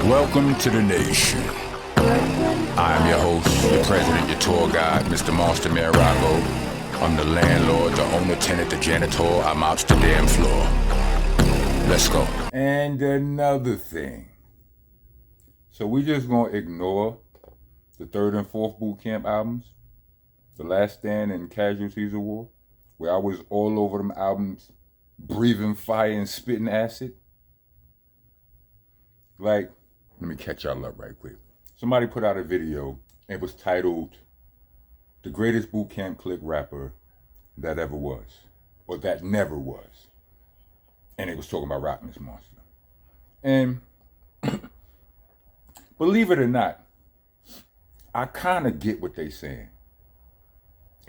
Welcome to the nation. I am your host, your president, your tour guide, Mr. Monster Mirago. I'm the landlord, the owner, tenant, the janitor. I'm out to the damn floor. Let's go. And another thing. So we just gonna ignore the third and fourth boot camp albums, The Last Stand and Casualties of War, where I was all over them albums, breathing fire and spitting acid. Like, let me catch y'all up right quick. Somebody put out a video. It was titled, "The Greatest Boot Camp Click Rapper That Ever Was," or that never was. And it was talking about Rock This Monster. And believe it or not, I kind of get what they saying.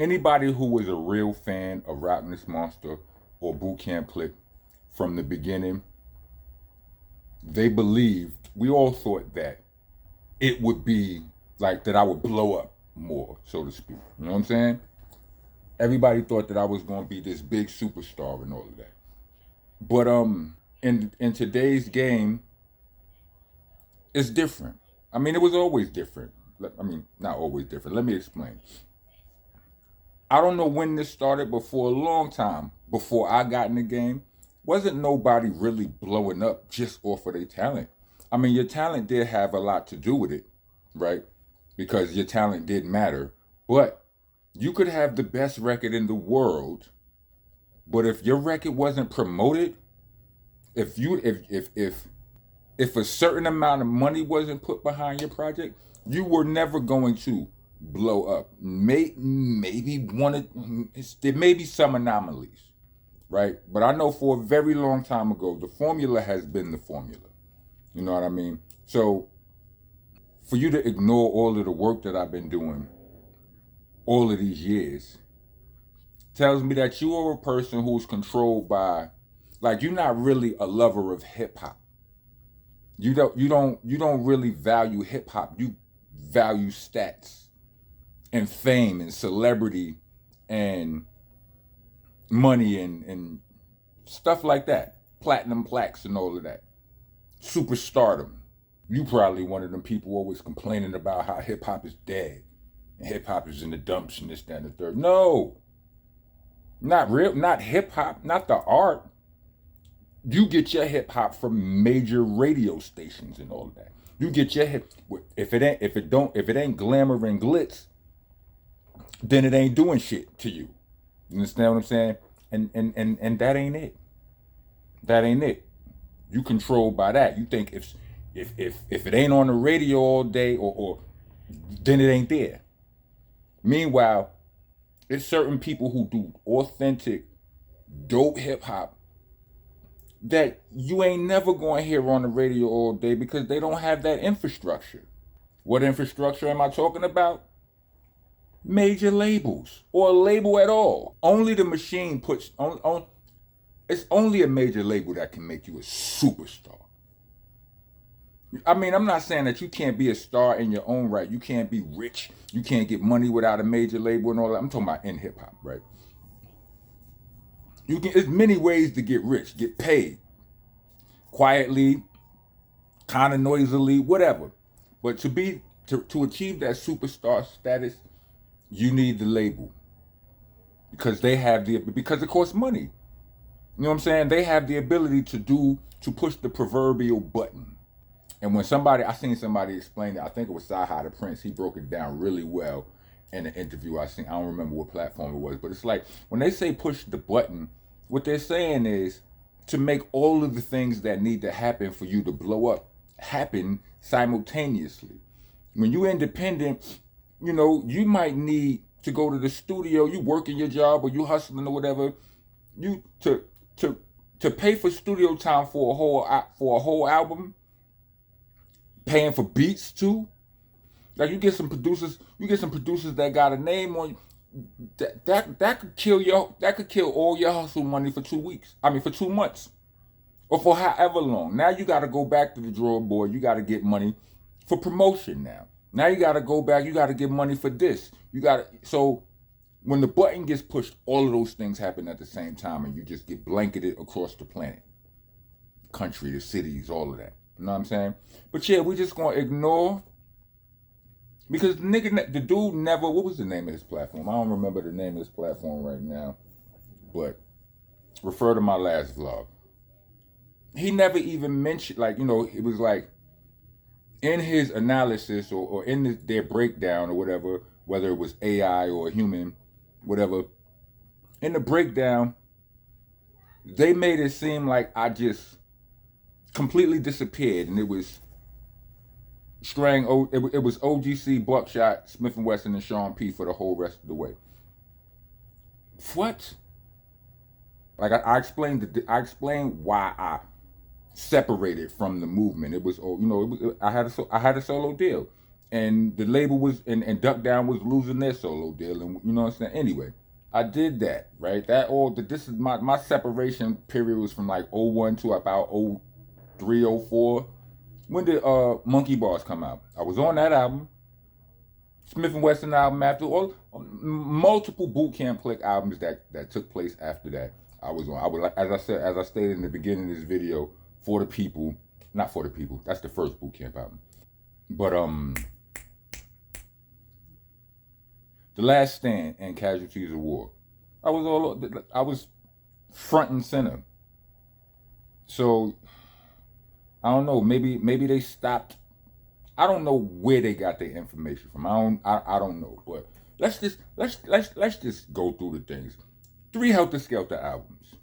Anybody who was a real fan of Rock This Monster or Boot Camp Click from the beginning, they believed, we all thought that it would be like that I would blow up more, so to speak. You know what I'm saying? Everybody thought that I was going to be this big superstar and all of that. But in today's game, it's different. I mean, it was always different. I mean, not always different. Let me explain. I don't know when this started, but for a long time, before I got in the game, wasn't nobody really blowing up just off of their talent. I mean, your talent did have a lot to do with it, right? Because your talent did matter. But you could have the best record in the world, but if your record wasn't promoted, if a certain amount of money wasn't put behind your project, you were never going to blow up. Maybe there may be some anomalies, right? But I know for a very long time ago, the formula has been the formula. You know what I mean? So for you to ignore all of the work that I've been doing all of these years tells me that you are a person who's controlled by, like, you're not really a lover of hip hop. You don't really value hip hop. You value stats and fame and celebrity and money and stuff like that. Platinum plaques and all of that. Superstardom. You probably one of them people always complaining about how hip hop is dead and hip hop is in the dumps and this, that, and the third. No, not real, not hip hop, not the art. You get your hip hop from major radio stations and all of that. You get your hip. If it ain't glamour and glitz, then it ain't doing shit to you. You understand what I'm saying? And that ain't it. That ain't it. You controlled by that. You think if it ain't on the radio all day or then it ain't there. Meanwhile, it's certain people who do authentic, dope hip hop that you ain't never going to hear on the radio all day because they don't have that infrastructure. What infrastructure am I talking about? Major labels or a label at all. Only the machine puts on. It's only a major label that can make you a superstar. I mean, I'm not saying that you can't be a star in your own right. You can't be rich. You can't get money without a major label and all that. I'm talking about in hip hop, right? There's many ways to get rich, get paid. Quietly, kind of noisily, whatever. But to achieve that superstar status, you need the label. Because it costs money. You know what I'm saying? They have the ability to push the proverbial button. And when I seen somebody explain it, I think it was Saha the Prince, he broke it down really well in an interview I seen. I don't remember what platform it was, but it's like, when they say push the button, what they're saying is to make all of the things that need to happen for you to blow up happen simultaneously. When you're independent, you know, you might need to go to the studio, you working your job or you hustling or whatever, you to pay for studio time for a whole album, paying for beats too. Like you get some producers that got a name on you. That could kill all your hustle money for 2 weeks. I mean for 2 months. Or for however long. Now you gotta go back to the drawing board. You gotta get money for promotion now. Now you gotta go back, you gotta get money for this. So when the button gets pushed, all of those things happen at the same time and you just get blanketed across the planet. Country, the cities, all of that. You know what I'm saying? But yeah, we just gonna ignore, because the dude never. What was the name of his platform? I don't remember the name of his platform right now, but refer to my last vlog. He never even mentioned, like, it was like in his analysis, or in their breakdown or whatever, whether it was AI or human, whatever. In the breakdown, they made it seem like I just completely disappeared, and it was it was OGC, Buckshot, Smith and Wesson, and Sean P for the whole rest of the way. What? Like I explained why I separated from the movement. It was, I had a solo deal, and the label was, and Duck Down was losing their solo deal, and you know what I'm saying. Anyway, I did that, right. This is my separation period was from like '01 to about '03, '04. When did Monkey Bars come out? I was on that album. Smith and Wesson album after, all multiple boot camp click albums that took place after that. I was on. I was, as I stated in the beginning of this video, for the people, not for the people. That's the first boot camp album. But The Last Stand and Casualties of War. I was front and center. So I don't know. Maybe they stopped. I don't know where they got their information from. I don't know. But let's just go through the things. 3 Helter Skelter albums.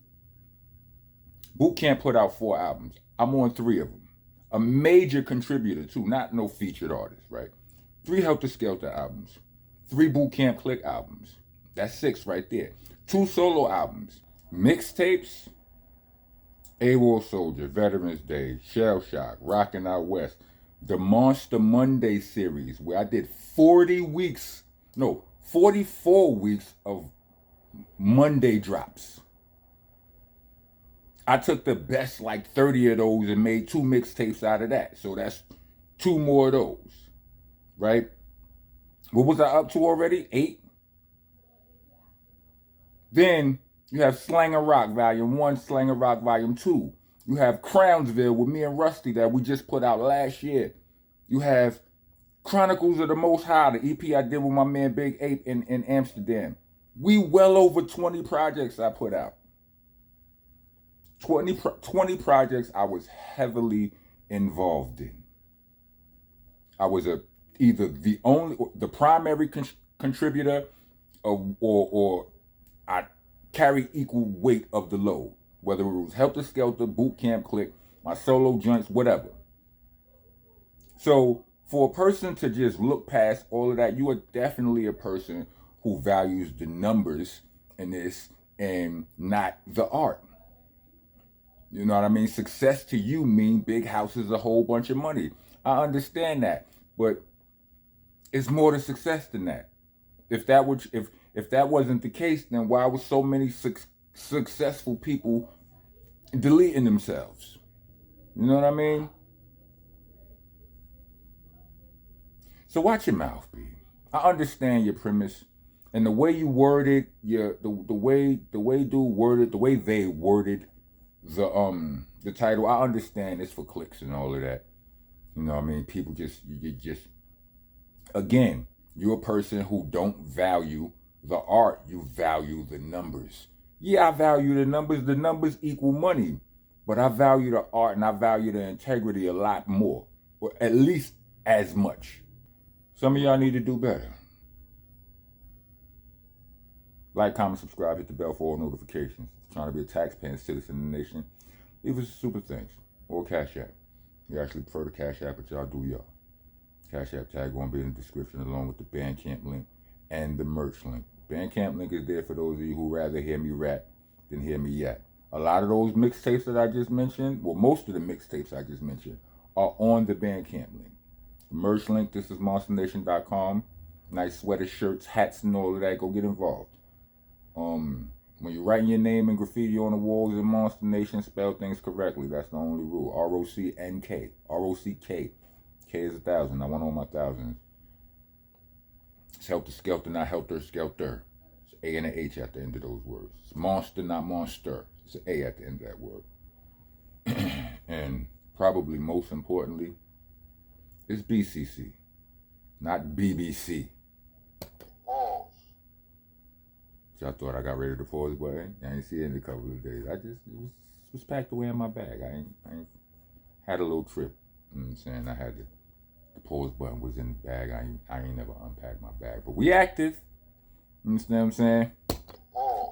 Boot Camp put out 4 albums. I'm on 3 of them. A major contributor too, not no featured artist, right? 3 Helter Skelter albums. 3 Boot Camp Click albums. That's 6 right there. 2 solo albums. Mixtapes. AWOL Soldier, Veterans Day, Shell Shock, Rockin' Out West, the Monster Monday series, where I did 44 weeks of Monday drops. I took the best like 30 of those and made 2 mixtapes out of that. So that's 2 more of those, right? What was I up to already? 8? Then you have Slang and Rock Volume 1, Slang and Rock Volume 2. You have Crownsville with me and Rusty that we just put out last year. You have Chronicles of the Most High, the EP I did with my man Big Ape in Amsterdam. We well over 20 projects I put out. 20 projects I was heavily involved in. I was either the primary contributor, or I carry equal weight of the load, whether it was Helter Skelter, Boot Camp Click, my solo joints, whatever. So for a person to just look past all of that, you are definitely a person who values the numbers in this and not the art. You know what I mean? Success to you mean big houses, a whole bunch of money. I understand that, but it's more to success than that. If that wasn't the case, then why was so many successful people deleting themselves? You know what I mean? So watch your mouth, B. I understand your premise, and the way you worded the way dude worded, the way they worded the title. I understand it's for clicks and all of that. You know what I mean? People again, you're a person who don't value the art, you value the numbers. Yeah, I value the numbers. The numbers equal money. But I value the art and I value the integrity a lot more. Or at least as much. Some of y'all need to do better. Like, comment, subscribe, hit the bell for all notifications. Trying to be a taxpaying citizen in the nation. Leave us a super thanks. Or Cash App. You actually prefer the Cash App, but y'all do y'all. Cash App tag going to be in the description along with the Bandcamp link and the merch link. Bandcamp link is there for those of you who rather hear me rap than hear me yap. A lot of those mixtapes that I just mentioned, well, most of the mixtapes I just mentioned, are on the Bandcamp link. The merch link, itsmonstanation.com. Nice sweater, shirts, hats, and all of that. Go get involved. When you're writing your name and graffiti on the walls in Monster Nation, spell things correctly. That's the only rule. R-O-C-N-K. R-O-C-K. K is 1,000. I want all my thousands. It's Helter Skelter, not Helter Skelter. It's A and an H at the end of those words. It's monster, not monster. It's an A at the end of that word. And probably most importantly, is BCC, not BBC. Pause. So I thought I got rid of the pause button. I ain't see it in a couple of days. It was packed away in my bag. I ain't had a little trip. You know what I'm saying? I had the pause button was in the bag. I ain't never unpacked my bag. But we active. You understand what I'm saying?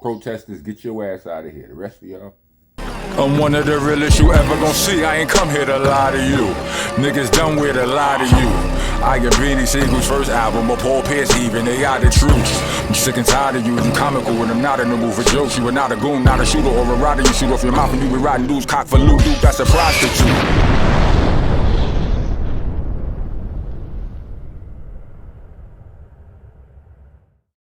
Protesters, get your ass out of here. The rest of y'all. I'm one of the realest you ever gon' see. I ain't come here to lie to you. Niggas done with a lie to you. I get Beanie Siegel's first album, or Paul Pierce even, they are the truth. I'm sick and tired of you comical when I'm not in the mood for jokes. You are not a goon, not a shooter or a rider. You shoot off your mouth and you be riding dudes, cock for loot, that's a prostitute.